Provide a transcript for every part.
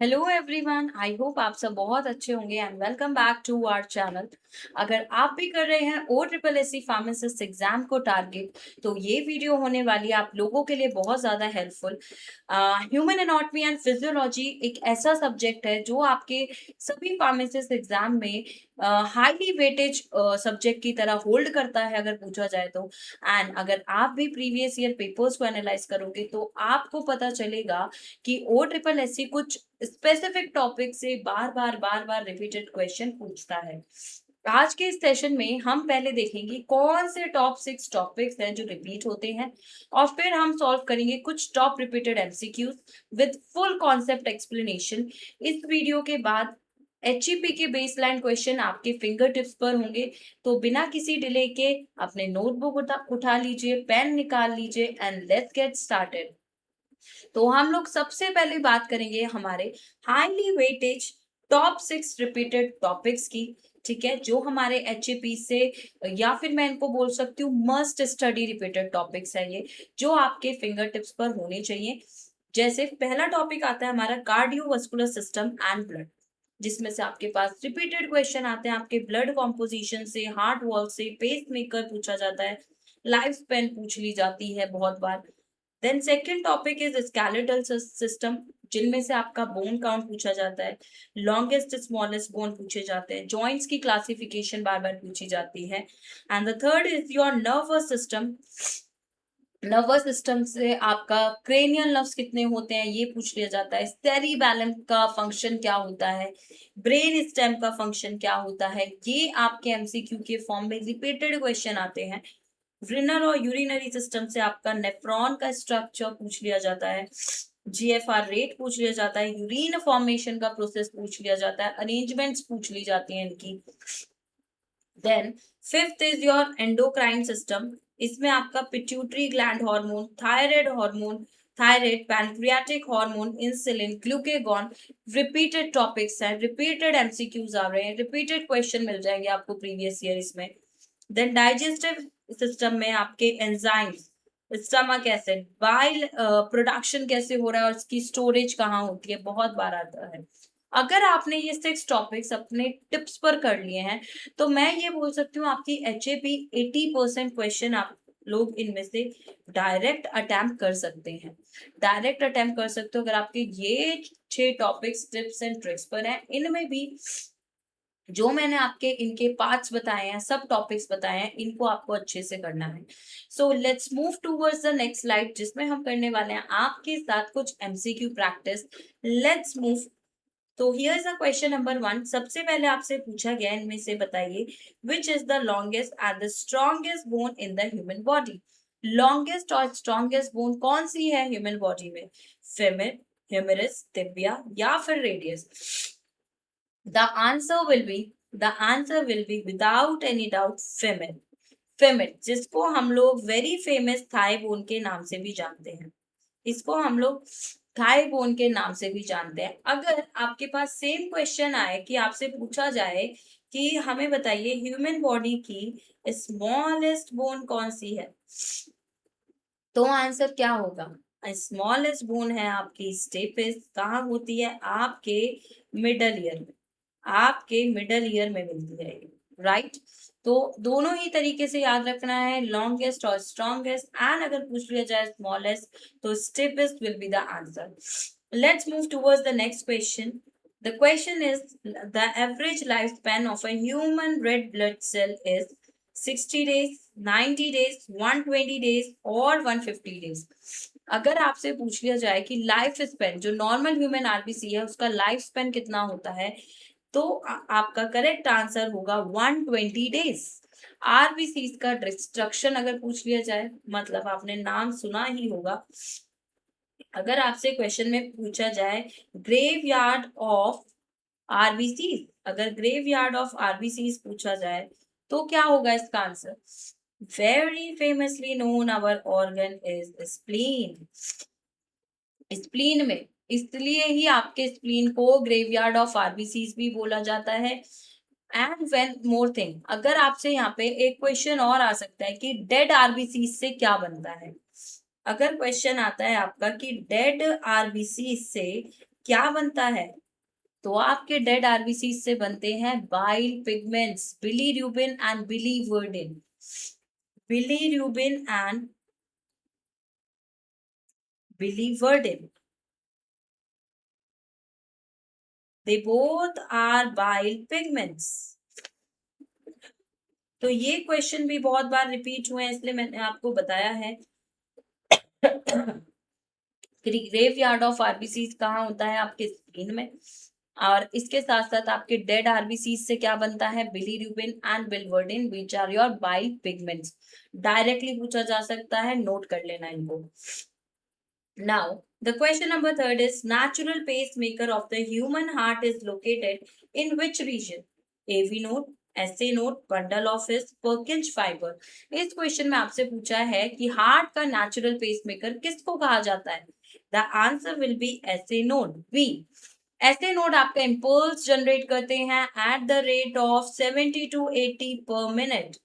Hello everyone, I hope आप सब बहुत अच्छे होंगे and welcome back to our channel. अगर आप भी कर रहे हैं O triple S C pharmacist exam को टारगेट, तो ये वीडियो होने वाली है आप लोगों के लिए बहुत ज़्यादा helpful. Human anatomy and physiology एक ऐसा सब्जेक्ट है जो आपके सभी फार्मासिस्ट एग्जाम में हाईली वेटेज सब्जेक्ट की तरह होल्ड करता है अगर पूछा जाए तो। एंड अगर आप भी प्रीवियस ईयर पेपर्स को एनालाइज करोगे तो आपको पता चलेगा कि ओ ट्रिपल एस सी कुछ स्पेसिफिक टॉपिक से बार बार रिपीटेड क्वेश्चन पूछता है। आज के इस सेशन में हम पहले देखेंगे कौन से टॉप 6 टॉपिक्स हैं जो रिपीट होते हैं, और फिर हम सॉल्व करेंगे कुछ top repeated MCQs with full concept explanation. इस वीडियो के बाद एचईपी के बेसलाइन क्वेश्चन आपके फिंगर टिप्स पर होंगे, तो बिना किसी डिले के अपने नोटबुक उठा लीजिए, पेन निकाल लीजिए एंड लेट्स गेट स्टार्टेड। तो हम लोग सबसे पहले बात करेंगे हमारे highly weightage top 6 repeated topics की। ठीक है, जो हमारे एचएपी से या फिर मैं इनको बोल सकती हूँ मस्ट स्टडी रिपीटेड टॉपिक्स है ये, जो आपके फिंगर टिप्स पर होने चाहिए। जैसे पहला टॉपिक आता है हमारा कार्डियोवास्कुलर सिस्टम एंड ब्लड, जिसमें से आपके पास रिपीटेड क्वेश्चन आते हैं आपके ब्लड कॉम्पोजिशन से, हार्ट वॉल से, पेस मेकर पूछा जाता है, लाइफ स्पेन पूछ ली जाती है बहुत बार। Then second topic is skeletal system, जिनमें से आपका बोन काउंट पूछा जाता है, लॉन्गेस्ट स्मॉलेस्ट बोन पूछे जाते हैं, जॉइंट्स की क्लासिफिकेशन बार बार पूछी जाती है। And the third is your nervous system. Nervous system से आपका क्रेनियल नर्व्स कितने होते हैं ये पूछ लिया जाता है, सेरिबैलम का फंक्शन क्या होता है, ब्रेन स्टेम का फंक्शन क्या होता है, ये आपके एमसीक्यू के फॉर्म में रिपीटेड क्वेश्चन आते हैं। रिनल और यूरिनरी सिस्टम से आपका नेफ्रॉन का स्ट्रक्चर पूछ लिया जाता है, जीएफआर रेट पूछ लिया जाता है, यूरिन फॉर्मेशन का प्रोसेस पूछ लिया जाता है, अरेंजमेंट्स पूछ ली जाती हैं इनकी। Then fifth is your endocrine system. इसमें आपका pituitary gland hormone, thyroid, pancreatic hormone, insulin, glucagon, repeated topics हैं, रिपीटेड एमसीक्यूज आ रहे हैं, रिपीटेड क्वेश्चन मिल जाएंगे आपको प्रीवियस ईयर इसमें। देन डाइजेस्टिव सिस्टम में आपके enzymes, stomach acid, bile production कैसे हो रहा है और इसकी स्टोरेज कहाँ होती है, बहुत बार आता है। अगर आपने ये 6 टॉपिक्स अपने टिप्स पर कर लिए हैं, तो मैं ये बोल सकती हूँ आपकी एचएपी 80% क्वेश्चन आप लोग इनमें से डायरेक्ट अटेम्प्ट कर सकते हैं। डायरेक्ट अटेम्प्ट कर सकते हो अगर आपके ये 6 टॉपिक्स टिप्स एंड ट्रिक्स पर हैं। इनमें भी जो मैंने आपके इनके पार्ट्स बताए हैं, सब टॉपिक्स बताए हैं, इनको आपको अच्छे से करना है। So let's move towards the next slide, जिसमें हम करने वाले हैं आपके साथ कुछ एमसीक्यू प्रैक्टिस। Let's move. तो here is the question number 1। सबसे पहले आपसे पूछा गया इनमें से बताइए which is the longest and the strongest bone in the human body. Longest और स्ट्रॉन्गेस्ट बोन कौन सी है ह्यूमन बॉडी में? फेमिर, ह्यूमेरस, टिबिया या फिर radius? The answer will be without any doubt femur। फेमिट, जिसको हम लोग वेरी फेमस थाई बोन के नाम से भी जानते हैं, इसको हम लोग थाई बोन के नाम से भी जानते हैं। अगर आपके पास सेम क्वेश्चन आए कि आपसे पूछा जाए कि हमें बताइए ह्यूमन बॉडी की स्मॉलेस्ट बोन कौन सी है, तो आंसर क्या होगा? स्मॉलेस्ट बोन है आपकी स्टेपिस। कहाँ होती है? आपके मिडल ईयर में, आपके मिडल ईयर में मिलती है, राइट। तो दोनों ही तरीके से याद रखना है, लॉन्गेस्ट और स्ट्रॉन्गेस्ट, एंड अगर पूछ लिया जाए स्मॉलेस्ट तो stapes will be the answer. Let's move towards the next question. The question is the average life span of a human red blood cell is 60 days, 90 days, 120 days और 150 days. अगर आपसे पूछ लिया जाए कि लाइफ स्पेन जो normal human RBC है उसका लाइफ स्पेन कितना होता है, तो आपका करेक्ट आंसर होगा 120 डेज। आरबीसी का डिस्ट्रक्शन अगर पूछ लिया जाए, मतलब आपने नाम सुना ही होगा, अगर आपसे क्वेश्चन में पूछा जाए ग्रेवयार्ड ऑफ आरबीसी, अगर ग्रेवयार्ड ऑफ आरबीसी पूछा जाए तो क्या होगा इसका answer? Very famously known our organ is spleen. Spleen में इसलिए ही आपके स्प्लीन को ग्रेवयार्ड ऑफ आरबीसीज भी बोला जाता है। एंड वेन मोर थिंग, अगर आपसे यहाँ पे एक क्वेश्चन और आ सकता है कि डेड आरबीसीज से क्या बनता है। अगर क्वेश्चन आता है आपका कि डेड आरबीसी से क्या बनता है? तो आपके डेड आरबीसी से बनते हैं bile pigments, bilirubin and biliverdin. Bilirubin and biliverdin, they both are bile pigments। तो ये क्वेश्चन भी बहुत बार रिपीट हुए हैं, इसलिए मैंने आपको बताया है। ग्रेव यार्ड ऑफ आरबीसी कहाँ होता है? आपके स्किन में। और इसके साथ साथ आपके डेड आरबीसी से क्या बनता है? Bilirubin and biliverdin, which are your bile pigments. Directly पूछा जा सकता है, नोट कर लेना इनको। Now, the question number third is natural pacemaker of the human heart is located in which region? AV node, SA node, bundle of his, Purkinje fiber। इस question में आपसे पूछा है कि हार्ट का नेचुरल पेसमेकर किसको कहा जाता है? The answer will B SA node, B। SA node आपका इम्पल्स जनरेट करते हैं at the rate of 70 to 80 पर मिनट,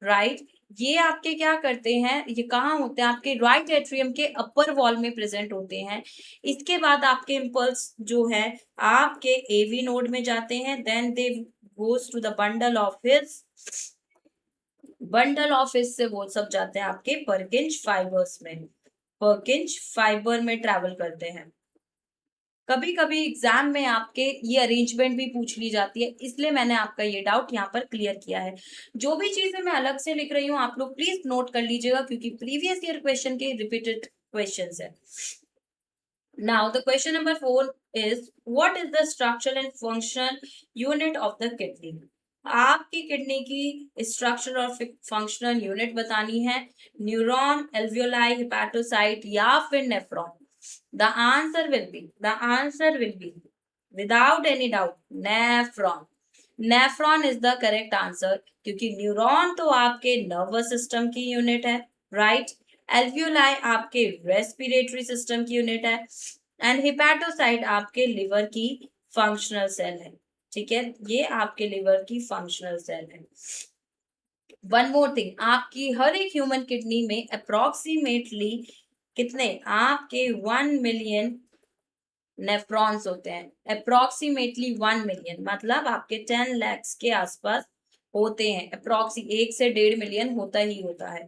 राइट। ये आपके क्या करते हैं? ये कहाँ होते हैं? आपके राइट एट्रियम के अपर वॉल में प्रेजेंट होते हैं। इसके बाद आपके इम्पल्स जो है आपके एवी नोड में जाते हैं, then they goes to the bundle of His, bundle of His से वो सब जाते हैं आपके पर्किंज फाइबर्स में, पर्किंज फाइबर में ट्रेवल करते हैं। कभी कभी एग्जाम में आपके ये अरेंजमेंट भी पूछ ली जाती है, इसलिए मैंने आपका ये डाउट यहाँ पर क्लियर किया है। जो भी चीजें मैं अलग से लिख रही हूँ आप लोग प्लीज नोट कर लीजिएगा, क्योंकि प्रीवियस ईयर क्वेश्चन के रिपीटेड क्वेश्चंस है। Now the question number 4 is what is the structure and function unit of the kidney. आपकी किडनी की स्ट्रक्चर और फंक्शनल यूनिट बतानी है। न्यूरॉन, एल्वियोलाई, हेपेटोसाइट या फिर nephron. The answer will be, without any doubt, nephron। Nephron is the correct answer, क्योंकि neuron तो आपके नर्वस सिस्टम की यूनिट है, राइट। एल्वियोलाई आपके रेस्पिरेटरी सिस्टम की यूनिट है, एंड हिपैटोसाइट आपके लिवर की फंक्शनल सेल है। ठीक है, ये आपके लिवर की फंक्शनल सेल है। वन मोर थिंग, आपकी हर एक ह्यूमन किडनी में अप्रोक्सीमेटली कितने? आपके 1 मिलियन नेफ्रॉन्स होते हैं। अप्रोक्सीमेटली 1 मिलियन मतलब आपके 10 lakhs के आसपास होते हैं। अप्रोक्सी 1 से 1.5 मिलियन होता ही होता है।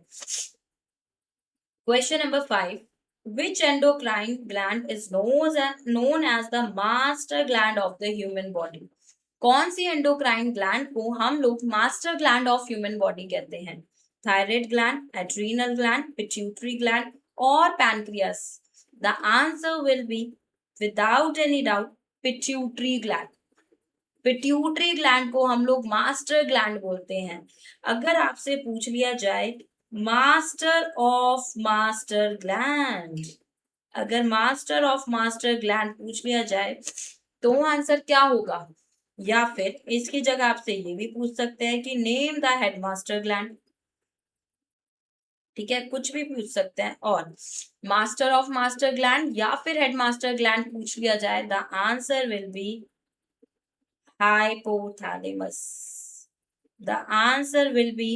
Question number 5, which endocrine gland is known as the master gland of the human body। कौन सी एंडोक्राइन ग्लैंड को हम लोग master gland of human body कहते हैं? Thyroid gland, adrenal gland, pituitary gland और pancreas. The answer will be without any doubt pituitary gland. Pituitary gland को हम लोग मास्टर ग्लैंड बोलते हैं। अगर आपसे पूछ लिया जाए मास्टर ऑफ मास्टर ग्लैंड, अगर मास्टर ऑफ मास्टर ग्लैंड पूछ लिया जाए तो आंसर क्या होगा? या फिर इसकी जगह आपसे ये भी पूछ सकते हैं कि नेम द हेडमास्टर ग्लैंड। ठीक है, कुछ भी पूछ सकते हैं। और मास्टर ऑफ मास्टर ग्लैंड या फिर हेडमास्टर ग्लैंड पूछ लिया जाए, the answer will B hypothalamus. The answer will B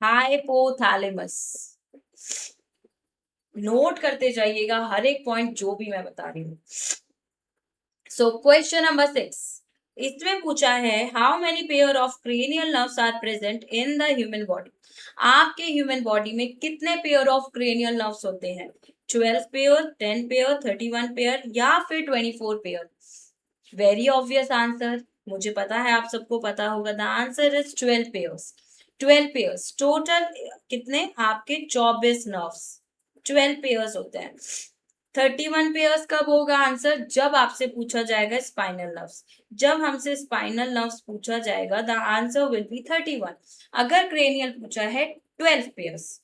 hypothalamus. Note करते जाइएगा हर एक पॉइंट जो भी मैं बता रही हूँ। सो क्वेश्चन नंबर 6, इसमें पूछा है how many pair of cranial nerves are present in the human body. आपके ह्यूमन बॉडी में कितने पेयर ऑफ क्रेनियल नर्व्स होते हैं? 12 पेयर, 10 पेयर, 31 पेयर या फिर 24 पेयर? वेरी ऑब्वियस आंसर, मुझे पता है आप सबको पता होगा। The answer is 12 pairs. 12 pairs total कितने? आपके 24 नर्व्स 12 पेयर्स होते हैं। 31 पेयर्स कब होगा आंसर? जब आपसे पूछा जाएगा स्पाइनल नर्व्स। जब हमसे स्पाइनल नर्व्स पूछा जाएगा द आंसर विल बी 31। अगर क्रेनियल पूछा है 12 पेयर्स।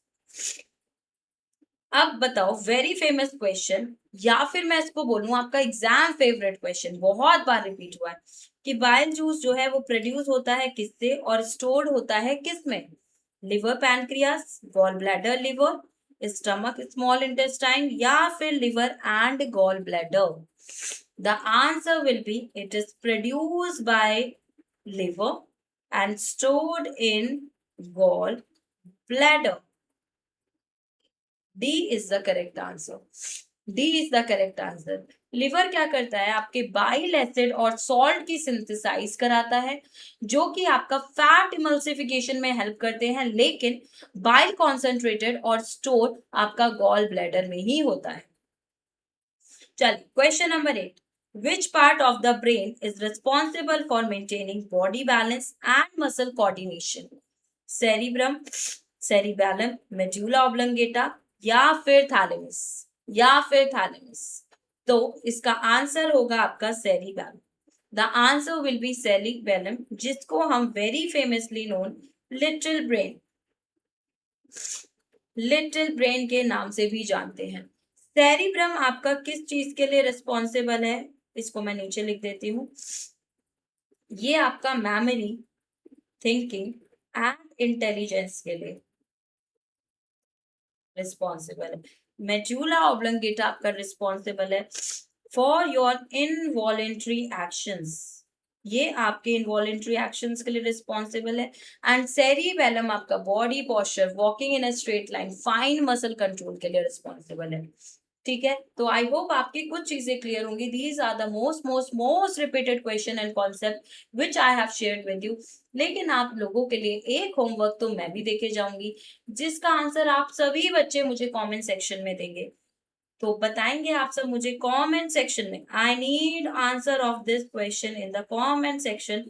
अब बताओ, वेरी फेमस क्वेश्चन या फिर मैं इसको बोलूं आपका एग्जाम फेवरेट क्वेश्चन, बहुत बार रिपीट हुआ है कि बाइल जूस जो है वो प्रोड्यूस होता है किससे और स्टोर्ड होता है किसमें? Liver, pancreas, gall bladder, liver, stomach, small intestine या फिर liver and gall bladder? The answer will be it is produced by liver and stored in gall bladder. D is the correct answer. D is the correct answer. Liver क्या करता है, आपके bile acid और salt की synthesize कराता है, जो कि आपका फैट इमल्सिफिकेशन में हेल्प करते हैं, लेकिन बाइल कॉन्सेंट्रेटेड और स्टोर आपका गॉल ब्लैडर में ही होता है। चलिए question number 8, which part of the brain is responsible for maintaining body balance and muscle coordination? Cerebrum, cerebellum, medulla oblongata या फिर थैलेमस, तो इसका आंसर होगा आपका cerebellum. The answer will B cerebellum, जिसको हम very famously known little brain के नाम से भी जानते हैं। सेरिब्रम आपका किस चीज के लिए रिस्पॉन्सिबल है, इसको मैं नीचे लिख देती हूँ। ये आपका मेमोरी, थिंकिंग एंड इंटेलिजेंस के लिए रिस्पॉन्सिबल है। मेडुला ऑब्लंगेटा आपका रिस्पॉन्सिबल है फॉर योर इनवॉलेंट्री एक्शंस, ये आपके इनवॉलेंट्री एक्शंस के लिए रिस्पॉन्सिबल है। एंड सेरिबेलम आपका body posture, walking in a straight line, fine muscle control के लिए रिस्पॉन्सिबल है। ठीक है, तो आई होप आपकी कुछ चीजें क्लियर होंगी। These are the most repeated question and concept which I have shared with you. लेकिन आप लोगों के लिए एक होमवर्क तो मैं भी देके जाऊंगी, जिसका आंसर आप सभी बच्चे मुझे कमेंट सेक्शन में देंगे। तो बताएंगे आप सब मुझे कमेंट सेक्शन में, I need answer of this question in the comment section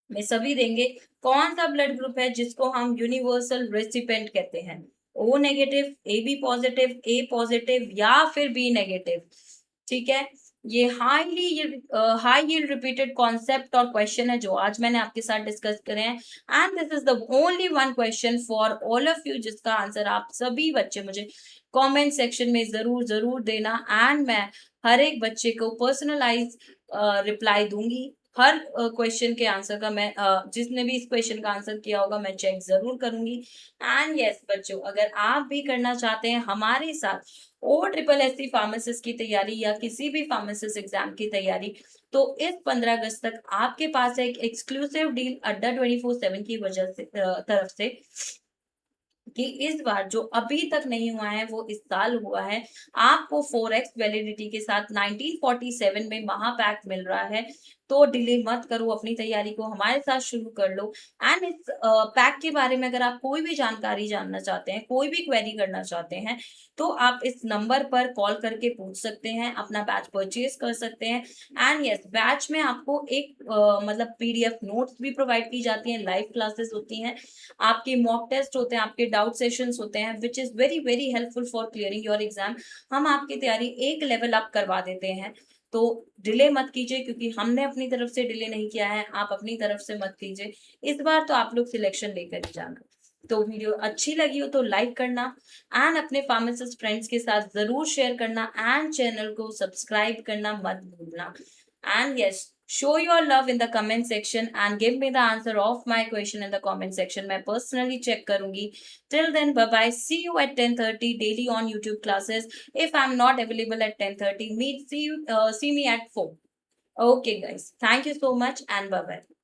में सभी देंगे। कौन सा ब्लड ग्रुप है जिसको हम यूनिवर्सल रेसिपेंट कहते हैं? O negative, A B positive, A positive या फिर बी नेगेटिव। ठीक है, ये हाई यील्ड रिपीटेड कॉन्सेप्ट और क्वेश्चन है जो आज मैंने आपके साथ डिस्कस करे हैं, and this is the only one question for all of you, जिसका आंसर आप सभी बच्चे मुझे कमेंट सेक्शन में जरूर जरूर देना, एंड मैं हर एक बच्चे को पर्सनलाइज रिप्लाई दूंगी। हर क्वेश्चन के आंसर का मैं जिसने भी इस क्वेश्चन का आंसर किया होगा मैं चेक जरूर करूंगी। एंड यस बच्चों, अगर आप भी करना चाहते हैं हमारे साथ OSSC फार्मासिस्ट की तैयारी या किसी भी फार्मासिस्ट एग्जाम की तैयारी, तो इस 15 अगस्त तक आपके पास एक एक्सक्लूसिव डील अड्डा 24/7 की वजह से तरफ से, कि इस बार जो अभी तक नहीं हुआ है वो इस साल हुआ है। आपको 4x वैलिडिटी के साथ 1947 में महापैक मिल रहा है। तो डिले मत करो, अपनी तैयारी को हमारे साथ शुरू कर लो। एंड इस पैक के बारे में अगर आप कोई भी जानकारी जानना चाहते हैं, कोई भी क्वेरी करना चाहते हैं, तो आप इस नंबर पर कॉल करके पूछ सकते हैं, अपना बैच परचेज कर सकते हैं। एंड यस, बैच में आपको एक मतलब PDF नोट्स भी प्रोवाइड की जाती हैं, लाइव क्लासेस होती हैं, आपके मॉक टेस्ट होते हैं, आपके डाउट सेशंस होते हैं, which is very very helpful for clearing your exam. हम आपकी तैयारी एक लेवल अप करवा देते हैं। तो डिले मत कीजिए, क्योंकि हमने अपनी तरफ से डिले नहीं किया है, आप अपनी तरफ से मत कीजिए। इस बार तो आप लोग सिलेक्शन लेकर ही जाना। तो वीडियो अच्छी लगी हो तो लाइक करना, एंड अपने फार्मासिस्ट फ्रेंड्स के साथ जरूर शेयर करना, एंड चैनल को सब्सक्राइब करना मत भूलना। And yes, show your love in the comment section and give me the answer of my question in the comment section. मैं personally check करूंगी। Till then, bye bye. See you at 10:30 daily on YouTube classes. If I'm not available at 10:30, see me at 4. Okay, guys. Thank you so much and bye bye.